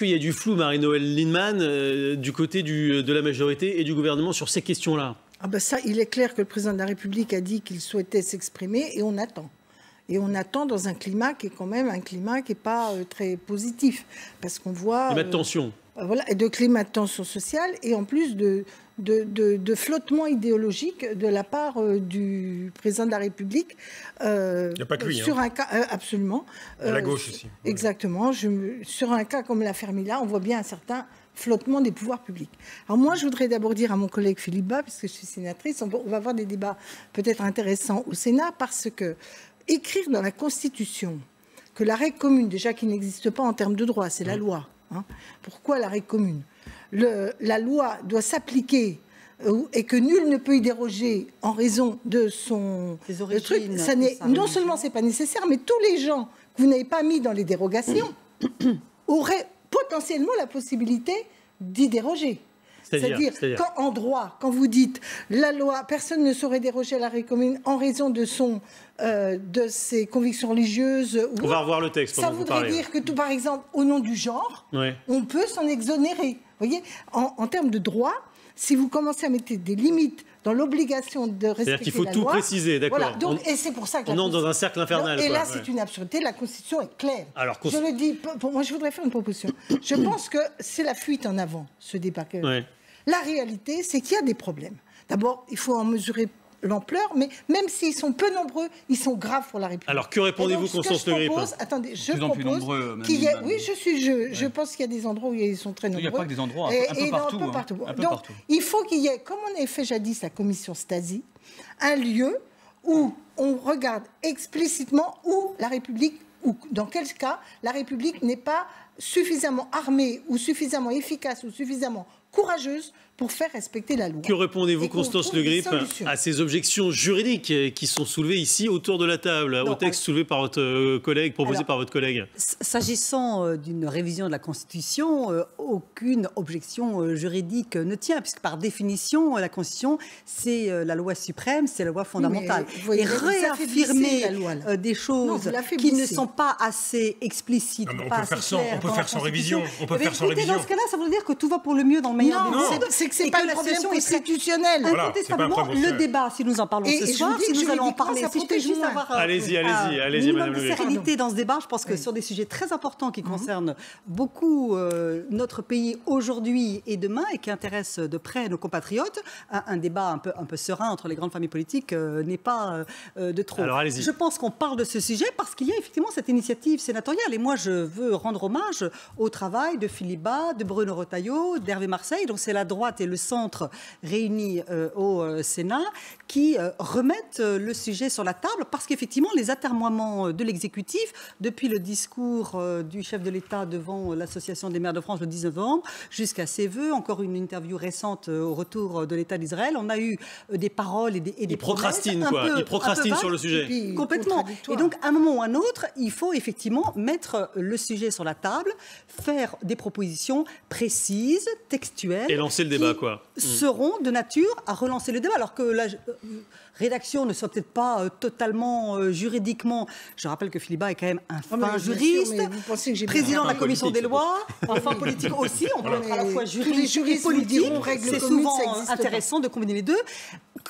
qu'il y a du flou, Marie-Noëlle Lienemann, du côté de la majorité et du gouvernement sur ces questions-là? Ah ben ça, il est clair que le président de la République a dit qu'il souhaitait s'exprimer et on attend. Et on attend dans un climat qui est quand même un climat qui n'est pas très positif. Parce qu'on voit... Climat de tension. Voilà, et de climat de tension sociale et en plus de flottement idéologique de la part du président de la République. Il n'y a pas que lui. Sur un cas, absolument. À la gauche aussi. Exactement. Sur un cas comme l'affaire Mila, on voit bien un certain flottement des pouvoirs publics. Alors moi, je voudrais d'abord dire à mon collègue Philippe Bas, puisque je suis sénatrice, on va avoir des débats peut-être intéressants au Sénat, parce que écrire dans la Constitution que la règle commune, déjà qui n'existe pas en termes de droit, c'est la loi. Hein. Pourquoi la règle commune? La loi doit s'appliquer et que nul ne peut y déroger en raison de son truc. Non seulement c'est pas nécessaire, mais tous les gens que vous n'avez pas mis dans les dérogations auraient potentiellement la possibilité d'y déroger. C'est-à-dire qu'en droit, quand vous dites la loi, personne ne saurait déroger à la règle commune en raison de ses convictions religieuses. On va revoir le texte. Ça voudrait dire que, par exemple, au nom du genre, on peut s'en exonérer. Vous voyez, en termes de droit, si vous commencez à mettre des limites dans l'obligation de respecter la loi... C'est-à-dire qu'il faut tout préciser, d'accord. Voilà, et c'est pour ça que... On entre dans un cercle infernal. Et là, c'est une absurdité. La Constitution est claire. Alors, je le dis, moi, je voudrais faire une proposition. Je pense que c'est la fuite en avant, ce débat. La réalité, c'est qu'il y a des problèmes. D'abord, il faut en mesurer l'ampleur, mais même s'ils sont peu nombreux, ils sont graves pour la République. Alors, que répondez-vous, Constance Le Grip? Attendez, je propose qu'il y ait... Oui, je pense qu'il y a des endroits où ils sont très nombreux. Il n'y a pas que des endroits, un peu partout. Donc, il faut qu'il y ait, comme on avait fait jadis la commission Stasi, un lieu où on regarde explicitement où la République, ou dans quel cas la République n'est pas suffisamment armée ou suffisamment efficace ou suffisamment courageuse pour faire respecter la loi. Que répondez-vous, Constance Le Grip, à ces objections juridiques qui sont soulevées ici autour de la table, au texte soulevé par votre collègue, proposé par votre collègue? S'agissant d'une révision de la Constitution, aucune objection juridique ne tient, puisque par définition, la Constitution, c'est la loi suprême, c'est la loi fondamentale. Et réaffirmer des choses qui ne sont pas assez explicites, on pas peut assez claires. On peut faire sans révision. On peut faire sans révision. Dans ce cas-là, ça veut dire que tout va pour le mieux dans le meilleur des mondes. C'est que c'est pas le problème constitutionnel. Incontestablement, le débat, si nous en parlons ce soir, si nous allons en parler, si je peux juste avoir allez-y, Madame Le Grip. Sérénité dans ce débat, je pense que sur des sujets très importants qui concernent beaucoup notre pays aujourd'hui et demain et qui intéressent de près nos compatriotes, un débat un peu serein entre les grandes familles politiques n'est pas de trop. Alors, allez-y. Je pense qu'on parle de ce sujet parce qu'il y a effectivement cette initiative sénatoriale et moi je veux rendre hommage au travail de Philippe Bas, de Bruno Retailleau, d'Hervé Marseille, donc c'est la droite et le centre réunis au Sénat qui remettent le sujet sur la table parce qu'effectivement les atermoiements de l'exécutif depuis le discours du chef de l'État devant l'Association des maires de France le 19 novembre jusqu'à ses vœux, encore une interview récente au retour de l'État d'Israël, on a eu des paroles et des il procrastine il procrastine sur le sujet. Complètement. Et donc à un moment ou à un autre, il faut effectivement mettre le sujet sur la table, faire des propositions précises, textuelles, et lancer le débat, seront de nature à relancer le débat. Alors que la rédaction ne soit peut-être pas totalement juridiquement... Je rappelle que Philippe Bas est quand même un fin juriste, président de la commission des lois, enfin politique aussi, on peut être à la fois juriste et politique. C'est souvent intéressant de combiner les deux,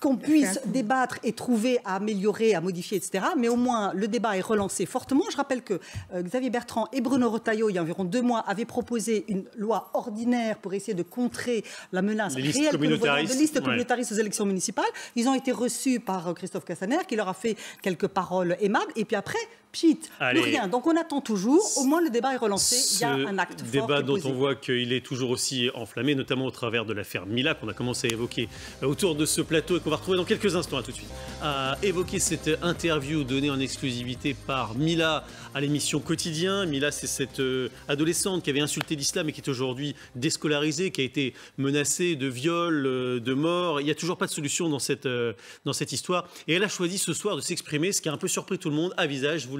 qu'on puisse débattre et trouver à améliorer, à modifier, etc. Mais au moins, le débat est relancé fortement. Je rappelle que Xavier Bertrand et Bruno Retailleau, il y a environ 2 mois, avaient proposé une loi ordinaire pour essayer de contrer la menace réelle de listes communautaristes aux élections municipales. Ils ont été reçus par Christophe Castaner, qui leur a fait quelques paroles aimables. Et puis après, pchit, plus rien. Donc on attend toujours. Au moins, le débat est relancé. Il y a un acte fort. Débat dont on voit qu'il est toujours aussi enflammé, notamment au travers de l'affaire Mila, qu'on a commencé à évoquer autour de ce plateau et qu'on va retrouver dans quelques instants. À tout de suite. À évoquer cette interview donnée en exclusivité par Mila à l'émission Quotidien. Mila, c'est cette adolescente qui avait insulté l'islam et qui est aujourd'hui déscolarisée, qui a été menacée de viol, de mort. Il n'y a toujours pas de solution dans cette histoire. Et elle a choisi ce soir de s'exprimer, ce qui a un peu surpris tout le monde, à visage, vous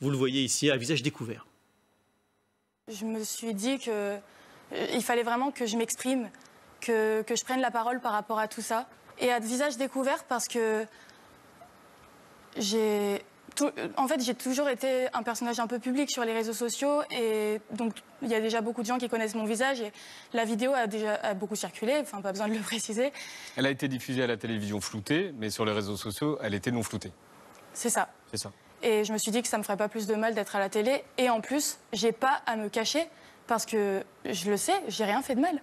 le voyez ici, à visage découvert. Je me suis dit qu'il fallait vraiment que je m'exprime, que je prenne la parole par rapport à tout ça. Et à visage découvert parce que j'ai En fait, j'ai toujours été un personnage un peu public sur les réseaux sociaux et donc il y a déjà beaucoup de gens qui connaissent mon visage et la vidéo a beaucoup circulé, enfin pas besoin de le préciser. Elle a été diffusée à la télévision floutée, mais sur les réseaux sociaux, elle était non floutée. C'est ça. C'est ça. Et je me suis dit que ça me ferait pas plus de mal d'être à la télé et en plus, j'ai pas à me cacher parce que je le sais, j'ai rien fait de mal.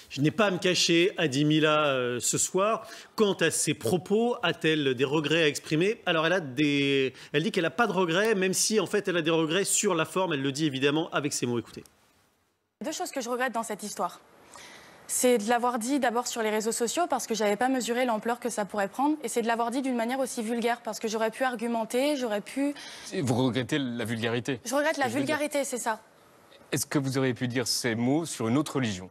Je n'ai pas à me cacher, a dit Mila ce soir. Quant à ses propos, a-t-elle des regrets à exprimer? Alors elle dit qu'elle n'a pas de regrets, même si en fait elle a des regrets sur la forme. Elle le dit évidemment avec ses mots. Écoutez. Deux choses que je regrette dans cette histoire. C'est de l'avoir dit d'abord sur les réseaux sociaux parce que je n'avais pas mesuré l'ampleur que ça pourrait prendre. Et c'est de l'avoir dit d'une manière aussi vulgaire parce que j'aurais pu argumenter, j'aurais pu... Vous regrettez la vulgarité? Je regrette la vulgarité, c'est ça. Est-ce que vous auriez pu dire ces mots sur une autre religion?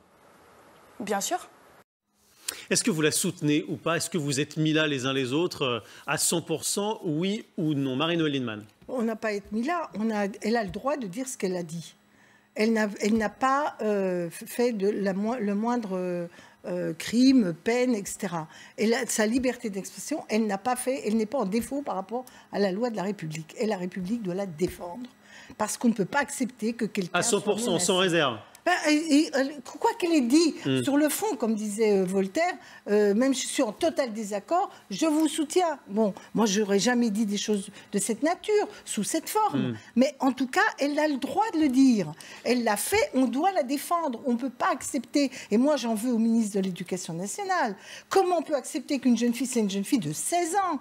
Bien sûr. Est-ce que vous la soutenez ou pas? Est-ce que vous êtes mis là les uns les autres à 100%, oui ou non? Marie-Noëlle Lienemann. On n'a pas été mis là. Elle a le droit de dire ce qu'elle a dit. Elle n'a pas fait le moindre crime, peine, etc. Sa liberté d'expression, elle n'est pas en défaut par rapport à la loi de la République. Et la République doit la défendre. Parce qu'on ne peut pas accepter que quelqu'un... À 100%, sans réserve. Quoi qu'elle ait dit, sur le fond, comme disait Voltaire, même je suis en total désaccord, je vous soutiens. Bon, moi, je n'aurais jamais dit des choses de cette nature, sous cette forme. Mais en tout cas, elle a le droit de le dire. Elle l'a fait, on doit la défendre. On ne peut pas accepter. Et moi, j'en veux au ministre de l'Éducation nationale. Comment on peut accepter qu'une jeune fille, c'est une jeune fille de 16 ans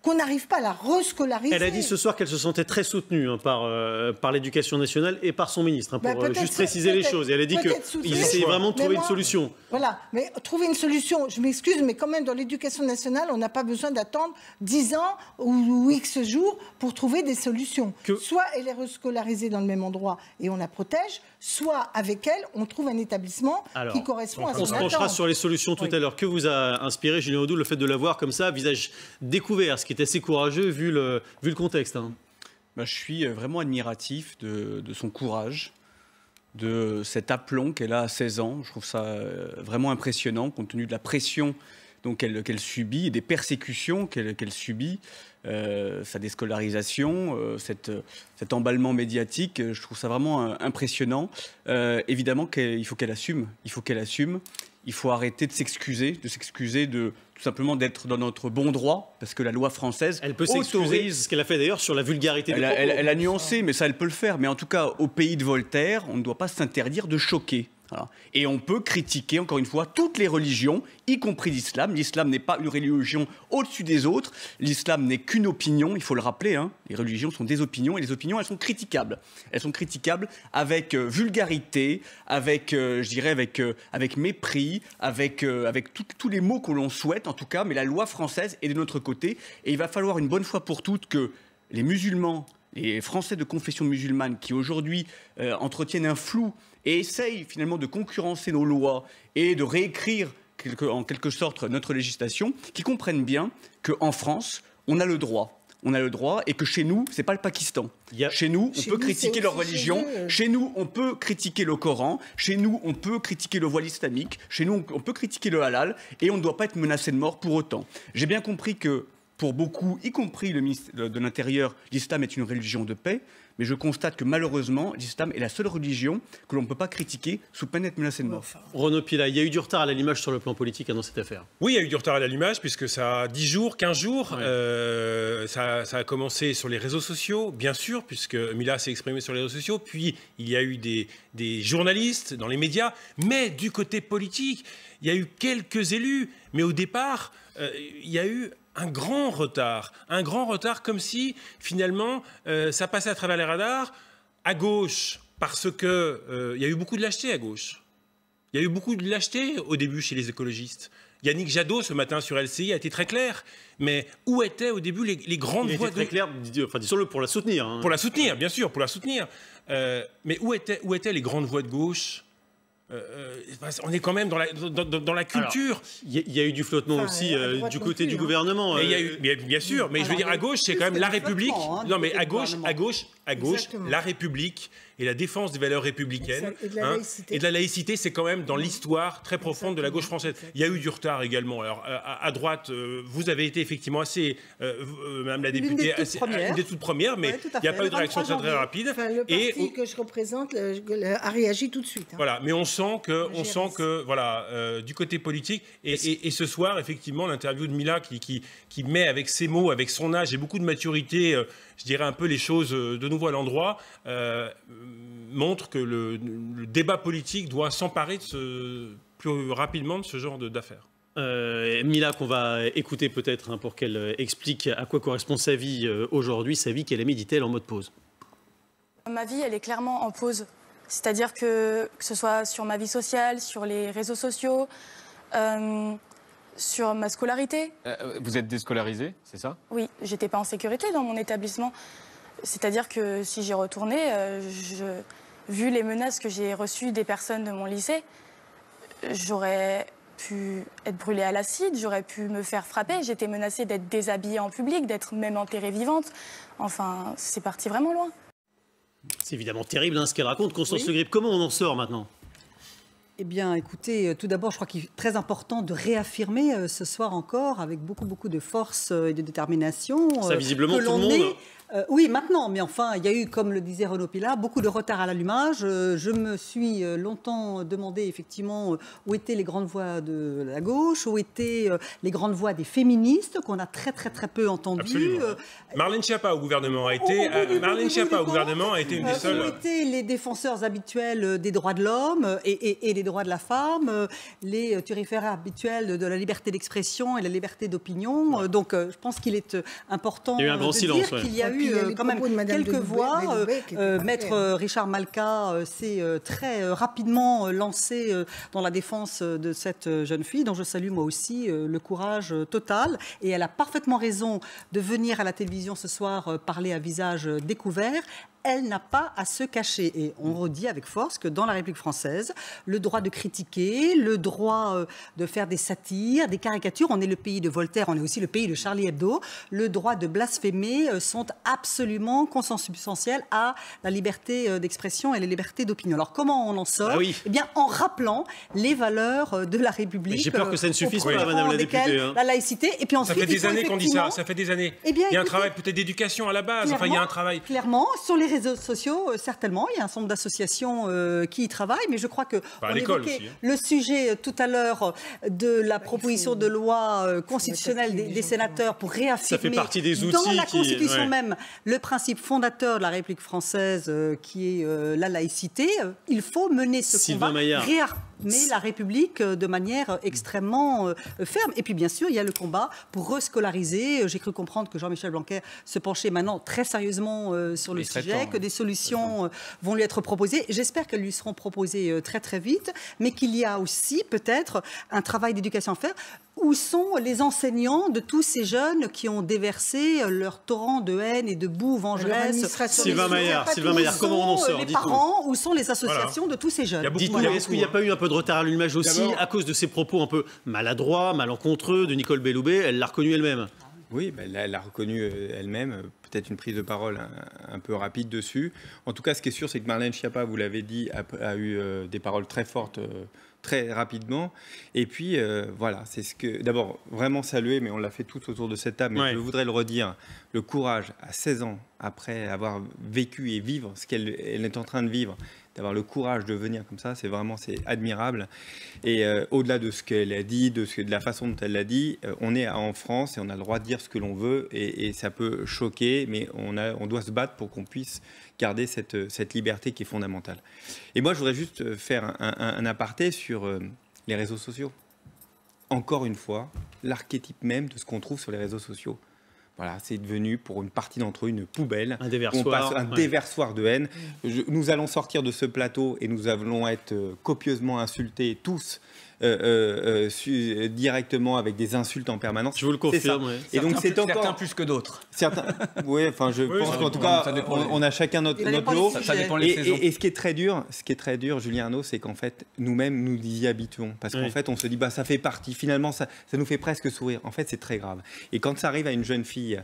qu'on n'arrive pas à la rescolariser. Elle a dit ce soir qu'elle se sentait très soutenue par l'Éducation nationale et par son ministre, pour juste préciser les choses. Et elle a dit qu'ils essayaient vraiment de trouver une solution. Voilà, mais trouver une solution, je m'excuse, mais quand même dans l'Éducation nationale, on n'a pas besoin d'attendre 10 ans ou X jours pour trouver des solutions. Soit elle est rescolarisée dans le même endroit et on la protège, soit avec elle, on trouve un établissement qui correspond à son attente. On se penchera sur les solutions tout à l'heure. Que vous a inspiré, Julien Audoul, le fait de la voir comme ça, visage découvert, ce qui est assez courageux vu le contexte. Je suis vraiment admiratif de son courage, de cet aplomb qu'elle a à 16 ans. Je trouve ça vraiment impressionnant, compte tenu de la pression qu'elle subit et des persécutions qu'elle subit. Sa déscolarisation, cet emballement médiatique, je trouve ça vraiment impressionnant. Évidemment qu'il faut qu'elle assume. Il faut arrêter de s'excuser, tout simplement d'être dans notre bon droit, parce que la loi française elle peut s'excuser, ce qu'elle a fait d'ailleurs sur la vulgarité des propos. Elle a nuancé, mais ça, elle peut le faire. Mais en tout cas, au pays de Voltaire, on ne doit pas s'interdire de choquer. Voilà. Et on peut critiquer, encore une fois, toutes les religions, y compris l'islam. L'islam n'est pas une religion au-dessus des autres. L'islam n'est qu'une opinion, il faut le rappeler. Les religions sont des opinions, et les opinions, elles sont critiquables. Elles sont critiquables avec vulgarité, avec mépris, avec tous les mots que l'on souhaite, en tout cas. Mais la loi française est de notre côté. Et il va falloir une bonne fois pour toutes que les musulmans, les Français de confession musulmane qui aujourd'hui entretiennent un flou et essayent finalement de concurrencer nos lois et de réécrire en quelque sorte notre législation, qui comprennent bien qu'en France, on a le droit. Et que chez nous, c'est pas le Pakistan. Chez nous, on peut critiquer leur religion. Chez nous, on peut critiquer le Coran. Chez nous, on peut critiquer le voile islamique. Chez nous, on peut critiquer le halal. Et on ne doit pas être menacé de mort pour autant. J'ai bien compris que pour beaucoup, y compris le ministre de l'Intérieur, l'islam est une religion de paix. Mais je constate que malheureusement, l'islam est la seule religion que l'on ne peut pas critiquer sous peine d'être menacé de mort. Renaud Pila, il y a eu du retard à l'allumage sur le plan politique dans cette affaire. Oui, il y a eu du retard à l'allumage puisque ça a 10 jours, 15 jours. Ouais. Ça a commencé sur les réseaux sociaux, bien sûr, puisque Mila s'est exprimée sur les réseaux sociaux. Puis il y a eu des journalistes dans les médias. Mais du côté politique, il y a eu quelques élus. Mais au départ, il y a eu un grand retard comme si finalement ça passait à travers les radars à gauche parce que il y a eu beaucoup de lâcheté à gauche. Il y a eu beaucoup de lâcheté au début chez les écologistes. Yannick Jadot ce matin sur LCI a été très clair, mais où étaient au début les grandes voix très clair, disons-le, pour la soutenir. Pour la soutenir, bien sûr, pour la soutenir. Mais où étaient les grandes voix de gauche? On est quand même dans la culture. Il y a eu du flottement aussi du côté du gouvernement. Mais il y a eu, bien sûr, mais je veux dire, à gauche, c'est quand même la République. Non, mais à gauche, la République et la défense des valeurs républicaines. Et de la laïcité, c'est quand même dans l'histoire très profonde de la gauche française. Il y a eu du retard également. Alors, à droite, vous avez été effectivement assez, Madame la députée, une des toutes premières, mais il n'y a pas eu de réaction très rapide. Enfin, le parti que je représente a réagi tout de suite. Voilà, mais on sent que voilà, du côté politique, et ce soir, effectivement, l'interview de Mila qui met avec ses mots, avec son âge et beaucoup de maturité, je dirais un peu les choses de nouveau à l'endroit, montre que le débat politique doit s'emparer plus rapidement de ce genre d'affaires. Mila, qu'on va écouter peut-être pour qu'elle explique à quoi correspond sa vie aujourd'hui, sa vie qu'elle a mis, dit-elle, en mode pause. Ma vie, elle est clairement en pause. C'est-à-dire que ce soit sur ma vie sociale, sur les réseaux sociaux, sur ma scolarité. Vous êtes déscolarisée, c'est ça? Oui, j'étais pas en sécurité dans mon établissement. C'est-à-dire que si j'y retournais, vu les menaces que j'ai reçues des personnes de mon lycée, j'aurais pu être brûlée à l'acide, j'aurais pu me faire frapper. J'étais menacée d'être déshabillée en public, d'être même enterrée vivante. Enfin, c'est parti vraiment loin. C'est évidemment terrible ce qu'elle raconte. Constance Le Grip, comment on en sort maintenant? Eh bien, écoutez, tout d'abord, je crois qu'il est très important de réaffirmer ce soir encore, avec beaucoup de force et de détermination, ça, visiblement, tout le monde... Oui, maintenant, mais enfin, il y a eu, comme le disait Renaud Pilat, beaucoup de retard à l'allumage. Je me suis longtemps demandé, effectivement, où étaient les grandes voix de la gauche, où étaient les grandes voix des féministes, qu'on a très peu entendues. Marlène Schiappa au gouvernement a été, une des seules... Où étaient les défenseurs habituels des droits de l'homme et des droits de la femme, les turiféraires habituels de la liberté d'expression et la liberté d'opinion. Donc, je pense qu'il est important il y a eu un grand silence, qu'il y a eu quand même quelques voix. Maître Richard Malka s'est très rapidement lancé dans la défense de cette jeune fille, dont je salue moi aussi le courage total. Et elle a parfaitement raison de venir à la télévision ce soir parler à visage découvert. Elle n'a pas à se cacher. Et on redit avec force que dans la République française, le droit de critiquer, le droit de faire des satires, des caricatures, on est le pays de Voltaire, on est aussi le pays de Charlie Hebdo, le droit de blasphémer sont absolument consubstantiels à la liberté d'expression et la liberté d'opinion. Alors comment on en sort? Eh bien, en rappelant les valeurs de la République. J'ai peur que ça ne suffise pas, Madame la députée. La laïcité. Et puis ensuite, ça fait des années qu'on dit ça, ça fait des années. Eh bien, il y a un travail peut-être d'éducation à la base, enfin il y a un travail... Clairement, sur les réseaux sociaux, certainement, il y a un certain nombre d'associations qui y travaillent, mais je crois que on évoquait le sujet tout à l'heure de la proposition de loi constitutionnelle des sénateurs pour réaffirmer ça fait partie des outils dans la Constitution même le principe fondateur de la République française qui est la laïcité. Il faut mener ce combat, réarmer la République de manière extrêmement ferme. Et puis bien sûr, il y a le combat pour rescolariser. J'ai cru comprendre que Jean-Michel Blanquer se penchait maintenant très sérieusement sur le sujet, que des solutions vont lui être proposées. J'espère qu'elles lui seront proposées très vite, mais qu'il y a aussi peut-être un travail d'éducation à faire. Où sont les enseignants de tous ces jeunes qui ont déversé leur torrent de haine et de boue vengeresse? Sylvain Maillard, comment on en sort? Les parents, où sont les associations de tous ces jeunes? Est-ce qu'il n'y a pas eu un peu de retard à l'allumage aussi à cause de ces propos un peu maladroits, malencontreux de Nicole Belloubet? Elle l'a reconnu elle-même. Oui, elle l'a reconnu elle-même, peut-être une prise de parole un peu rapide dessus. En tout cas, ce qui est sûr, c'est que Marlène Schiappa, vous l'avez dit, a eu des paroles très fortes très rapidement. Et puis, voilà, c'est ce que... D'abord, vraiment saluer, mais on l'a fait tous autour de cette table, mais je voudrais le redire, le courage, à 16 ans, après avoir vécu et vivre ce qu'elle est en train de vivre, d'avoir le courage de venir comme ça, c'est admirable. Et au-delà de ce qu'elle a dit, de la façon dont elle l'a dit, on est en France et on a le droit de dire ce que l'on veut et ça peut choquer, mais on doit se battre pour qu'on puisse garder cette liberté qui est fondamentale. Et moi, je voudrais juste faire un aparté sur les réseaux sociaux. Encore une fois, l'archétype même de ce qu'on trouve sur les réseaux sociaux. Voilà, c'est devenu pour une partie d'entre eux une poubelle. Un déversoir. Un déversoir de haine. Nous allons sortir de ce plateau et nous allons être copieusement insultés tous. Directement avec des insultes en permanence. Je vous le confirme. Et donc c'est encore certains plus que d'autres. Certains. Oui, enfin je pense qu'en tout cas on a chacun notre lot. Ça dépend les saisons. Et ce qui est très dur, Julien Arnaud, c'est qu'en fait nous-mêmes nous y habituons parce qu'en fait on se dit ça fait partie. Finalement ça nous fait presque sourire. En fait c'est très grave. Et quand ça arrive à une jeune fille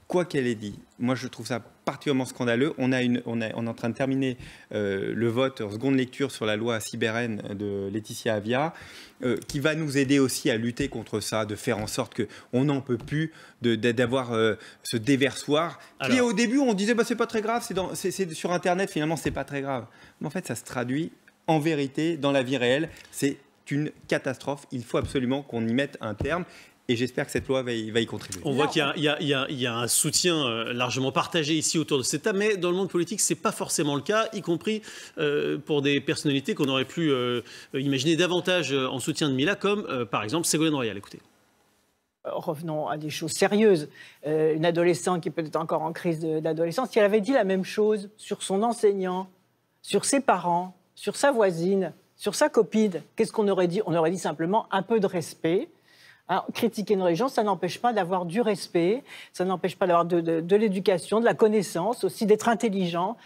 quoi qu'elle ait dit, moi je trouve ça particulièrement scandaleux. On est en train de terminer le vote en seconde lecture sur la loi CyberN de Laetitia Avia, qui va nous aider aussi à lutter contre ça, de faire en sorte qu'on n'en peut plus d'avoir ce déversoir. Qui au début on disait c'est pas très grave, c'est sur Internet, finalement c'est pas très grave. Mais en fait ça se traduit en vérité dans la vie réelle. C'est une catastrophe. Il faut absolument qu'on y mette un terme. Et j'espère que cette loi va y contribuer. On voit qu'il y a un soutien largement partagé ici autour de cette table, mais dans le monde politique, ce n'est pas forcément le cas, y compris pour des personnalités qu'on aurait pu imaginer davantage en soutien de Mila, comme par exemple Ségolène Royal. Écoutez. Revenons à des choses sérieuses. Une adolescente qui est peut-être encore en crise d'adolescence, si elle avait dit la même chose sur son enseignant, sur ses parents, sur sa voisine, sur sa copine, qu'est-ce qu'on aurait dit? On aurait dit simplement un peu de respect. Alors, critiquer une religion, ça n'empêche pas d'avoir du respect, ça n'empêche pas d'avoir de l'éducation, de la connaissance, aussi d'être intelligent.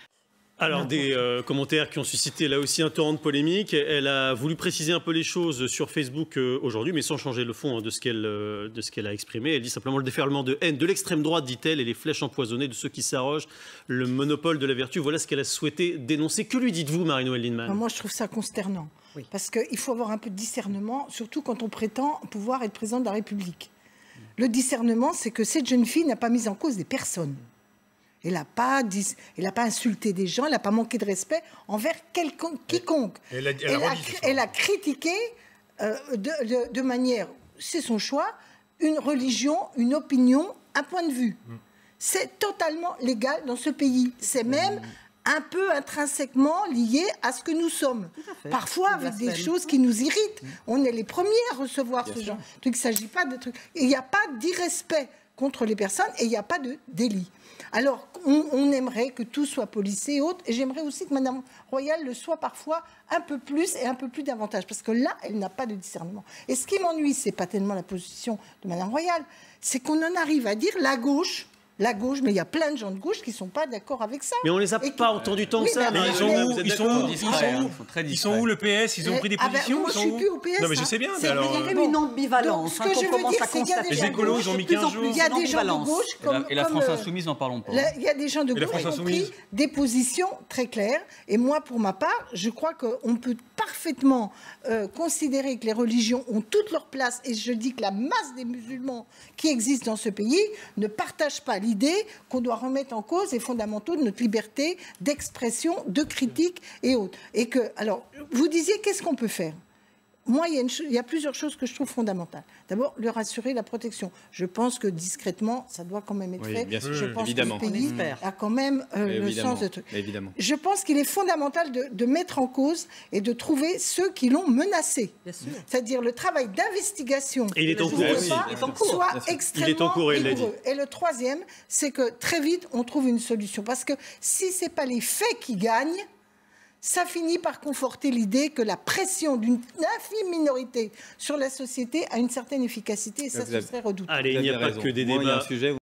Alors, des commentaires qui ont suscité là aussi un torrent de polémique. Elle a voulu préciser un peu les choses sur Facebook aujourd'hui, mais sans changer le fond de ce qu'elle a exprimé. Elle dit simplement le déferlement de haine de l'extrême droite, dit-elle, et les flèches empoisonnées de ceux qui s'arrogent le monopole de la vertu. Voilà ce qu'elle a souhaité dénoncer. Que lui dites-vous, Marie-Noëlle Lienemann? Moi, je trouve ça consternant. Oui. Parce qu'il faut avoir un peu de discernement, surtout quand on prétend pouvoir être président de la République. Le discernement, c'est que cette jeune fille n'a pas mis en cause des personnes. Elle n'a pas insulté des gens, elle n'a pas manqué de respect envers quiconque. Elle a critiqué de manière, c'est son choix, une religion, une opinion, un point de vue. C'est totalement légal dans ce pays. C'est même un peu intrinsèquement lié à ce que nous sommes. Parfois avec des choses qui nous irritent. On est les premiers à recevoir ce genre. Il ne s'agit pas de trucs. Il n'y a pas d'irrespect contre les personnes et il n'y a pas de délit. Alors, on aimerait que tout soit policé et autres. Et j'aimerais aussi que Mme Royal le soit parfois un peu plus et un peu plus davantage. Parce que là, elle n'a pas de discernement. Et ce qui m'ennuie, ce n'est pas tellement la position de Mme Royal, c'est qu'on en arrive à dire la gauche, mais il y a plein de gens de gauche qui ne sont pas d'accord avec ça. Mais on ne les a pas entendus tant que ça. Mais ils sont où le PS? Ils ont pris des positions? Moi, je ne suis plus au PS. Non, mais je sais bien. Il y a quand même une ambivalence. Ce que je veux dire, c'est qu'il y a des les écolos, ils ont mis 15 jours. Il y a des gens de gauche et la France Insoumise, n'en parlons pas. Il y a des gens de gauche qui ont pris des positions très claires. Et moi, pour ma part, je crois qu'on peut parfaitement considérer que les religions ont toute leur place. Et je dis que la masse des musulmans qui existent dans ce pays ne partagent pas l'idée qu'on doit remettre en cause les fondamentaux de notre liberté d'expression, de critique et autres. Et que, alors, vous disiez, qu'est-ce qu'on peut faire? Moi, il y a plusieurs choses que je trouve fondamentales. D'abord, leur assurer la protection. Je pense que discrètement, ça doit quand même être fait. Bien sûr, je pense évidemment. que le pays a quand même le sens de truc. Je pense qu'il est fondamental de mettre en cause et de trouver ceux qui l'ont menacé. C'est-à-dire le travail d'investigation. Et il est en cours. Soit extrêmement rigoureux. Et le troisième, c'est que très vite, on trouve une solution. Parce que si ce n'est pas les faits qui gagnent, ça finit par conforter l'idée que la pression d'une infime minorité sur la société a une certaine efficacité et ça, ce serait redoutable. Allez, il n'y a pas que des débats.